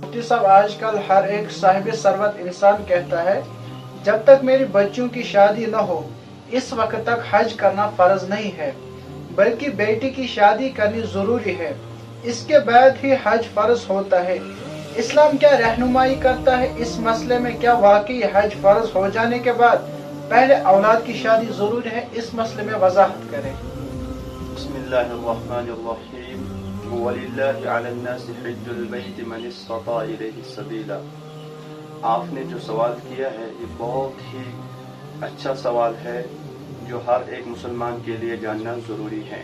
मुफ्ती साहब, आजकल हर एक साहिब सरवत इंसान कहता है जब तक मेरी बच्चों की शादी न हो इस वक्त तक हज करना फर्ज नहीं है, बल्कि बेटी की शादी करनी जरूरी है, इसके बाद ही हज फर्ज होता है। इस्लाम क्या रहनुमाई करता है इस मसले में? क्या वाकई हज फर्ज हो जाने के बाद पहले औलाद की शादी जरूरी है? इस मसले में वजाहत करें। बिस्मिल्लाहिर्रहमानिर्रहीम। वलिल्लाहि अलन्नासि हिज्जुल बैति मन इस्तता इलैहि सबीला। आपने जो सवाल किया है ये बहुत ही अच्छा सवाल है जो हर एक मुसलमान के लिए जानना ज़रूरी है।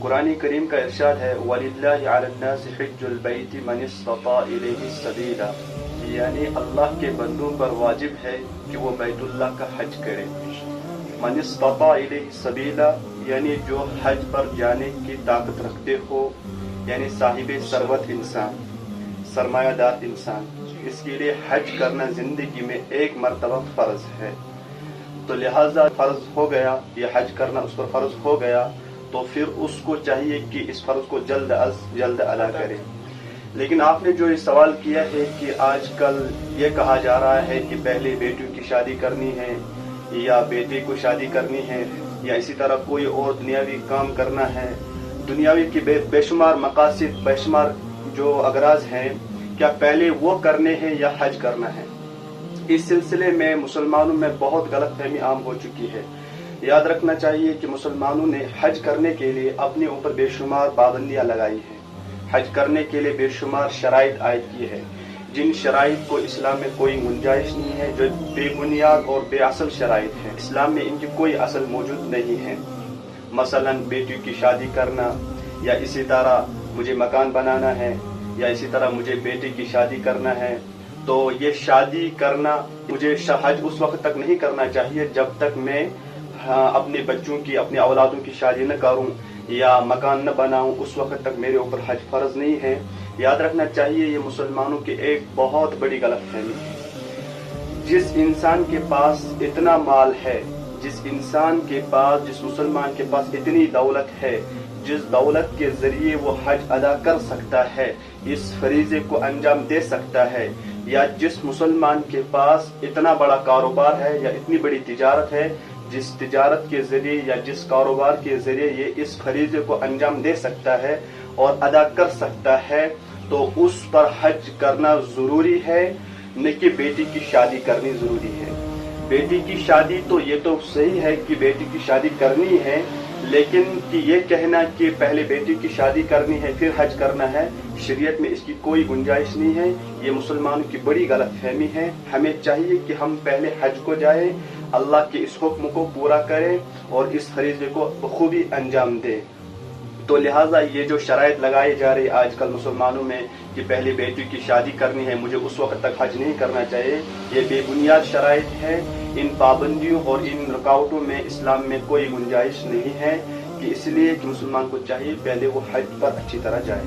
कुरान करीम का इरशाद है वलिल्लाहि अलन्नासि हिज्जुल बैति मन इस्तता इलैहि सबीला, यानी अल्लाह के बंदों पर वाजिब है कि वो बैतुल्लाह का हज करे। मन इस्तता इलैहि सबीला यानी जो हज पर जाने की ताकत रखते हो, यानी साहिब सरवत इंसान, सरमायादार इंसान, इसके लिए हज करना जिंदगी में एक मर्तबा फर्ज है। तो लिहाजा फर्ज हो गया, ये हज करना उस पर फर्ज हो गया, तो फिर उसको चाहिए कि इस फर्ज को जल्द अज जल्द अदा करे। लेकिन आपने जो ये सवाल किया है कि आजकल ये कहा जा रहा है कि पहले बेटियों की शादी करनी है या बेटे को शादी करनी है या इसी तरह कोई और दुनियावी काम करना है, दुनियावी की बेशुमार मकासिद, बेशुमार जो अगराज हैं, क्या पहले वो करने हैं या हज करना है? इस सिलसिले में मुसलमानों में बहुत गलतफहमी आम हो चुकी है। याद रखना चाहिए कि मुसलमानों ने हज करने के लिए अपने ऊपर बेशुमार पाबंदियां लगाई हैं। हज करने के लिए बेशुमार शराइत आयद की है, जिन शराइत को इस्लाम में कोई गुंजाइश नहीं है, जो बेबुनियाद और बेअसल शराइत है, इस्लाम में इनकी कोई असल मौजूद नहीं है। मसलन बेटियों की शादी करना, या इसी तरह मुझे मकान बनाना है, या इसी तरह मुझे बेटे की शादी करना है, तो ये शादी करना मुझे हज उस वक्त तक नहीं करना चाहिए जब तक मैं अपने बच्चों की, अपने औलादों की शादी न करूं या मकान न बनाऊं, उस वक्त तक मेरे ऊपर हज फर्ज नहीं है। याद रखना चाहिए ये मुसलमानों की एक बहुत बड़ी गलतफहमी है। जिस इंसान के पास इतना माल है, जिस इंसान के पास, जिस मुसलमान के पास इतनी दौलत है, जिस दौलत के जरिए वो हज अदा कर सकता है, इस फरीजे को अंजाम दे सकता है, या जिस मुसलमान के पास इतना बड़ा कारोबार है या इतनी बड़ी तिजारत है, जिस तिजारत के जरिए या जिस कारोबार के जरिए ये इस फरीजे को अंजाम दे सकता है और अदा कर सकता है, तो उस पर हज करना जरूरी है, न कि बेटी की शादी करनी जरूरी है। बेटी की शादी तो ये तो सही है कि बेटी की शादी करनी है, लेकिन कि ये कहना कि पहले बेटी की शादी करनी है फिर हज करना है, शरीयत में इसकी कोई गुंजाइश नहीं है। ये मुसलमानों की बड़ी गलतफहमी है। हमें चाहिए कि हम पहले हज को जाएं, अल्लाह के इस हुक्म को पूरा करें और इस फरीजे को बखूबी अंजाम दें। तो लिहाजा ये जो शराइत लगाई जा रही आजकल मुसलमानों में कि पहले बेटी की शादी करनी है, मुझे उस वक्त तक हज नहीं करना चाहिए, ये बेबुनियाद शराइत है। इन पाबंदियों और इन रुकावटों में इस्लाम में कोई गुंजाइश नहीं है, कि इसलिए कि मुसलमान को चाहिए पहले वो हज पर अच्छी तरह जाए।